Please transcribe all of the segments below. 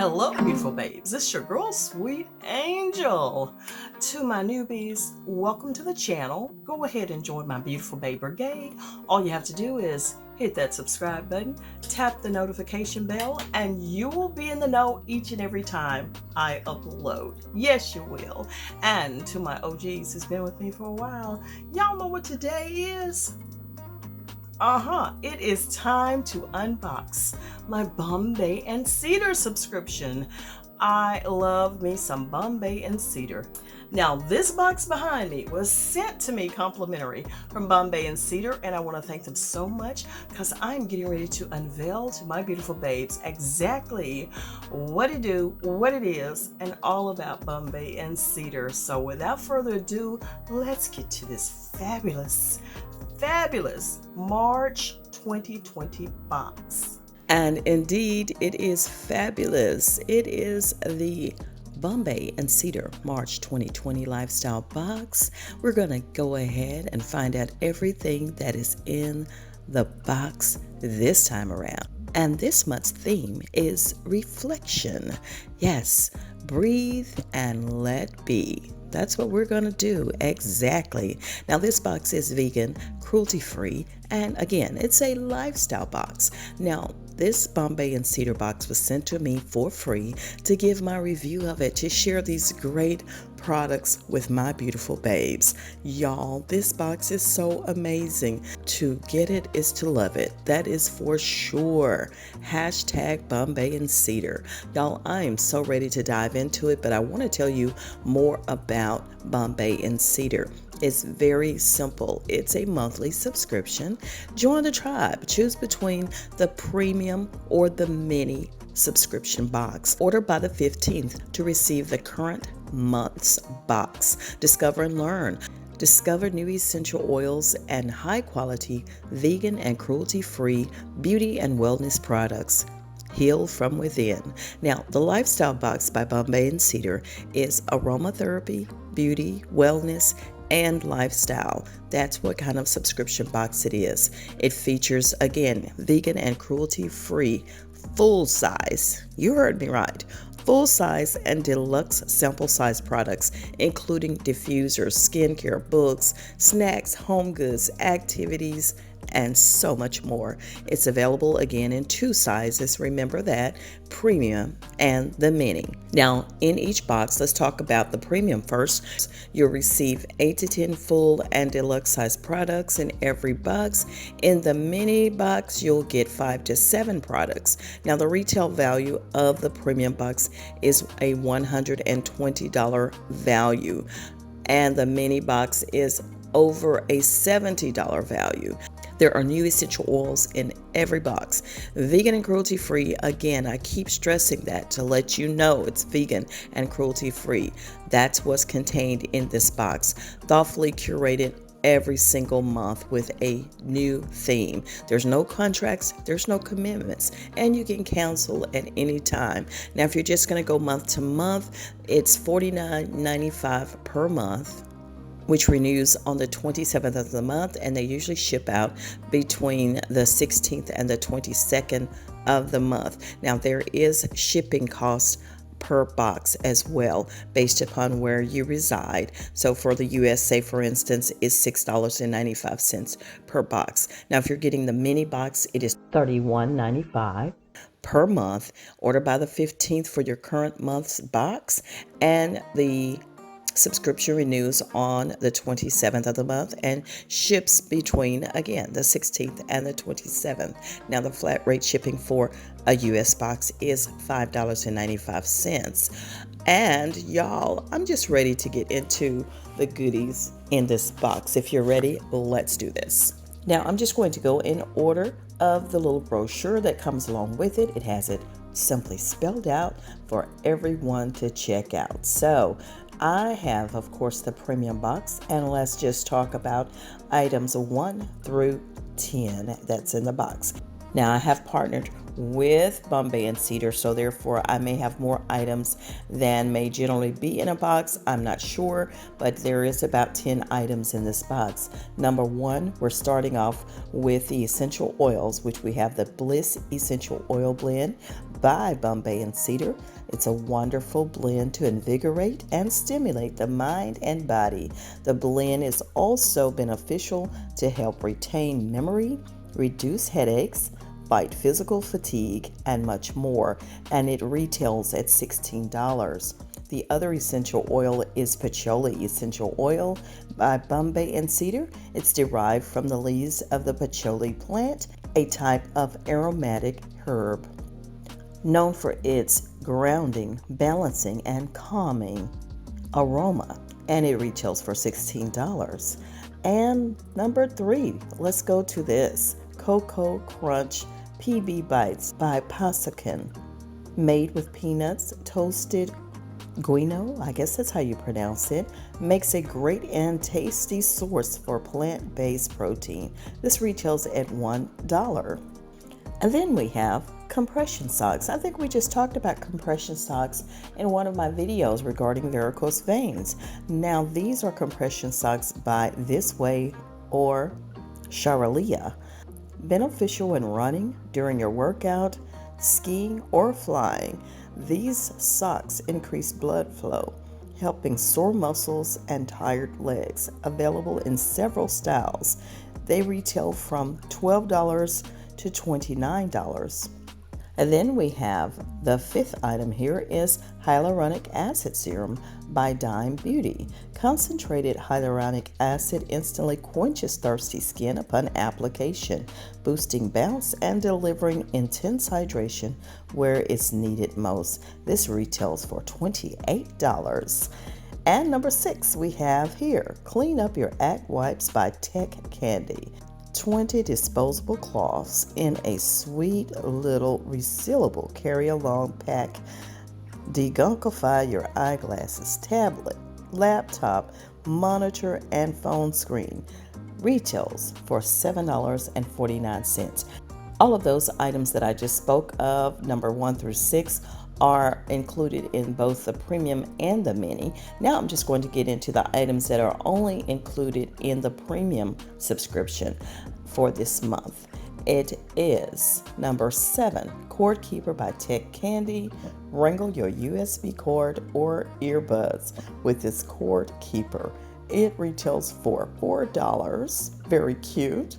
Hello, beautiful babes. This is your girl, Sweet Angel. To my newbies, welcome to the channel. Go ahead and join my beautiful babe brigade. All you have to do is hit that subscribe button, tap the notification bell, and you will be in the know each and every time I upload. Yes, you will. And to my OGs who's been with me for a while, y'all know what today is? It is time to unbox my Bombay and Cedar subscription. I love me some Bombay and Cedar. Now, this box behind me was sent to me complimentary from Bombay and Cedar, and I want to thank them so much because I'm getting ready to unveil to my beautiful babes exactly what it do, what it is, and all about Bombay and Cedar. So without further ado, let's get to this fabulous March 2020 box. And indeed, it is fabulous. It is the Bombay and Cedar March 2020 Lifestyle Box. We're going to go ahead and find out everything that is in the box this time around. And this month's theme is reflection. Yes, breathe and let be. That's what we're going to do. Exactly. Now, this box is vegan, cruelty-free, and again, it's a lifestyle box. Now, this Bombay and Cedar box was sent to me for free to give my review of it, to share these great products with my beautiful babes. Y'all, this box is so amazing. To get it is to love it. That is for sure. Hashtag Bombay and Cedar. Y'all, I am so ready to dive into it, but I want to tell you more about Bombay and Cedar. It's very simple. It's a monthly subscription. Join the tribe. Choose between the premium or the mini subscription box. Order by the 15th to receive the current month's box. Discover and learn. Discover new essential oils and high quality vegan and cruelty-free beauty and wellness products. Heal from within. Now, the Lifestyle Box by Bombay and Cedar is aromatherapy, beauty, wellness, and lifestyle. That's what kind of subscription box it is. It features, again, vegan and cruelty-free, full size. You heard me right. Full size and deluxe sample size products, including diffusers, skincare, books, snacks, home goods, activities, and so much more. It's available again in two sizes. Remember that, premium and the mini. Now, in each box, let's talk about the premium first. You'll receive 8 to 10 full and deluxe size products in every box. In the mini box, you'll get 5 to 7 products. Now, the retail value of the premium box is a $120 value, and the mini box is over a $70 value. There are new essential oils in every box. Vegan and cruelty-free. Again, I keep stressing that to let you know it's vegan and cruelty-free. That's what's contained in this box. Thoughtfully curated every single month with a new theme. There's no contracts, there's no commitments, and you can cancel at any time. Now, if you're just going to go month to month, it's $49.95 per month, which renews on the 27th of the month, and they usually ship out between the 16th and the 22nd of the month. Now, there is shipping cost per box as well, based upon where you reside. So for the USA, for instance, is $6.95 per box. Now, if you're getting the mini box, it is $31.95 per month. Order by the 15th for your current month's box, and the subscription renews on the 27th of the month and ships between, again, the 16th and the 27th. Now, the flat rate shipping for a US box is $5.95. And y'all, I'm just ready to get into the goodies in this box. If you're ready, let's do this. Now, I'm just going to go in order of the little brochure that comes along with it. It has it simply spelled out for everyone to check out. So, I have, of course, the premium box, and let's just talk about items 1 through 10 that's in the box. Now, I have partnered with Bombay and Cedar, so therefore I may have more items than may generally be in a box. I'm not sure, but there is about 10 items in this box. Number 1, we're starting off with the essential oils, which we have the Bliss Essential Oil Blend by Bombay and Cedar. It's a wonderful blend to invigorate and stimulate the mind and body. The blend is also beneficial to help retain memory, reduce headaches, fight physical fatigue, and much more, and it retails at $16. The other essential oil is Patchouli Essential Oil by Bombay and Cedar. It's derived from the leaves of the patchouli plant, a type of aromatic herb. Known for its grounding, balancing, and calming aroma, and it retails for $16. And number 3, let's go to this Cocoa Crunch PB Bites by Pasakan. Made with peanuts, toasted guino, I guess that's how you pronounce it, makes a great and tasty source for plant-based protein. This retails at $1. And then we have compression socks. I think we just talked about compression socks in one of my videos regarding varicose veins. Now these are compression socks by This Way or Sharalia. Beneficial when running, during your workout, skiing, or flying. These socks increase blood flow, helping sore muscles and tired legs. Available in several styles. They retail from $12 to $29. And then we have the 5th item here is Hyaluronic Acid Serum by Dime Beauty. Concentrated hyaluronic acid instantly quenches thirsty skin upon application, boosting bounce and delivering intense hydration where it's needed most. This retails for $28. And number 6 we have here, Clean Up Your Act Wipes by Tech Candy. 20 disposable cloths in a sweet little resealable carry-along pack. Degunkify your eyeglasses, tablet, laptop, monitor, and phone screen. Retails for $7.49. All of those items that I just spoke of, number 1 through 6, are included in both the premium and the mini. Now I'm just going to get into the items that are only included in the premium subscription for this month. It is number 7, Cord Keeper by Tech Candy. Wrangle your USB cord or earbuds with this cord keeper. It retails for $4. Very cute.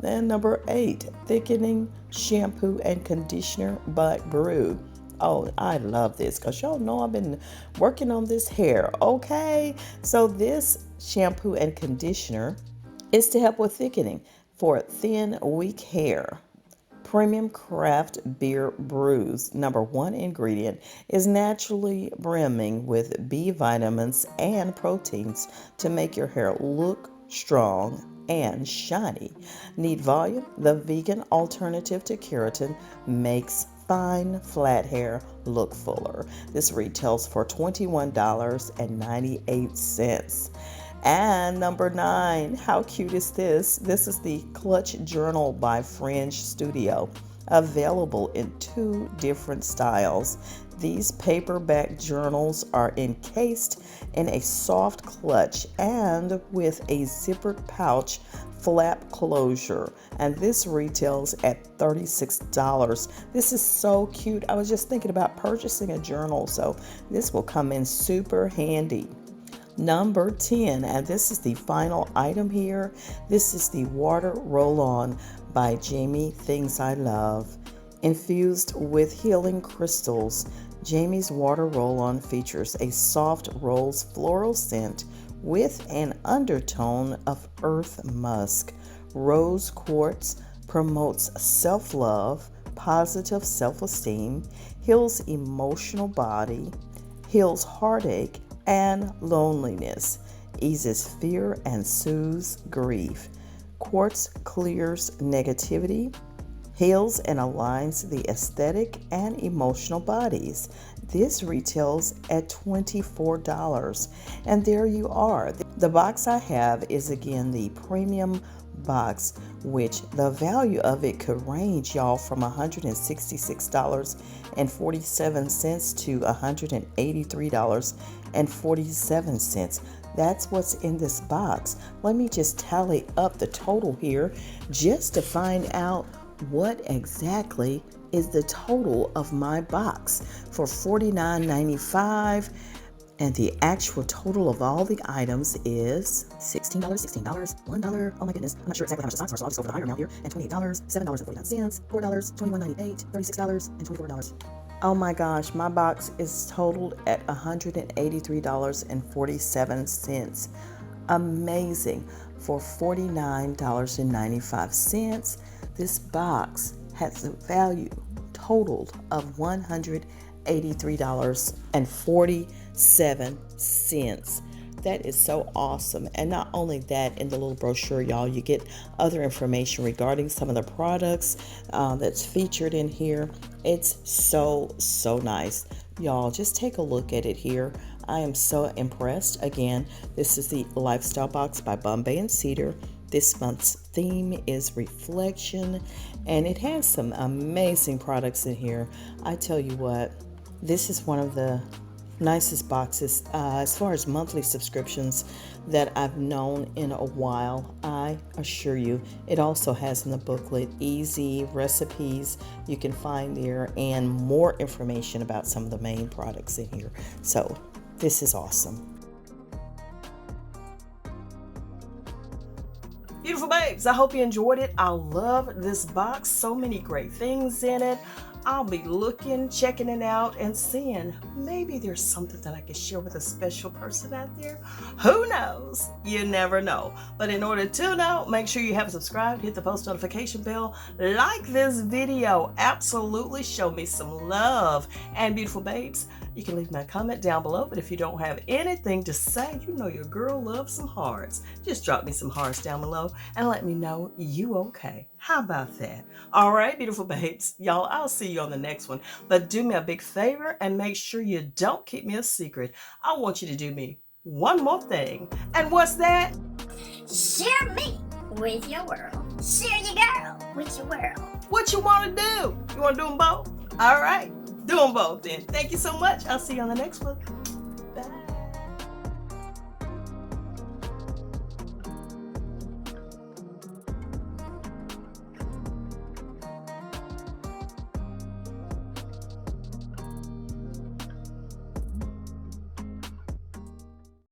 And number 8, Thickening Shampoo and Conditioner by Brew. Oh, I love this because y'all know I've been working on this hair, okay? So this shampoo and conditioner is to help with thickening for thin, weak hair. Premium craft beer brews. Number 1 ingredient is naturally brimming with B vitamins and proteins to make your hair look strong and shiny. Need volume? The vegan alternative to keratin makes fine flat hair look fuller. This retails for $21.98. And number 9, how cute is this? This is the Clutch Journal by Fringe Studio, available in 2 different styles. These paperback journals are encased in a soft clutch and with a zippered pouch flap closure, and this retails at $36. This is so cute. I was just thinking about purchasing a journal, so this will come in super handy. Number 10, and this is the final item here. This is the Water Roll-On by Jamie Things I Love. Infused with healing crystals, Jamie's Water Roll-On features a soft rose floral scent with an undertone of earth musk. Rose quartz promotes self-love, positive self-esteem, heals emotional body, heals heartache and loneliness, eases fear and soothes grief. Quartz clears negativity, heals and aligns the aesthetic and emotional bodies. This retails at $24. And there you are. The box I have is again the premium box, which the value of it could range, y'all, from $166.47 to $183.47. That's what's in this box. Let me just tally up the total here just to find out what exactly is the total of my box for $49.95. And the actual total of all the items is $16, $16, $1. Oh my goodness, I'm not sure exactly how much the socks are, so I'll just go for the higher amount here. And $28, $7.49, $4, $21.98, $36, and $24. Oh my gosh, my box is totaled at $183.47. Amazing. For $49.95. This box has a value totaled of $183.47. That is so awesome. And not only that, in the little brochure, y'all, you get other information regarding some of the products that's featured in here. It's so nice. Y'all, just take a look at it here. I am so impressed. Again, this is the Lifestyle Box by Bombay Cedar. This month's theme is reflection, and it has some amazing products in here. I tell you what, this is one of the nicest boxes as far as monthly subscriptions that I've known in a while. I assure you, it also has in the booklet easy recipes you can find there and more information about some of the main products in here. So this is awesome. Beautiful babes, I hope you enjoyed it. I love this box. So many great things in it. I'll be looking, checking it out, and seeing maybe there's something that I can share with a special person out there. Who knows? You never know. But in order to know, make sure you have subscribed, hit the post notification bell, like this video, absolutely show me some love. And beautiful babes, you can leave me a comment down below, but if you don't have anything to say, you know your girl loves some hearts. Just drop me some hearts down below and let me know you okay. How about that? All right, beautiful babes. Y'all, I'll see you on the next one. But do me a big favor and make sure you don't keep me a secret. I want you to do me one more thing. And what's that? Share me with your world. Share your girl with your world. What you want to do? You want to do them both? All right, do them both then. Thank you so much. I'll see you on the next one.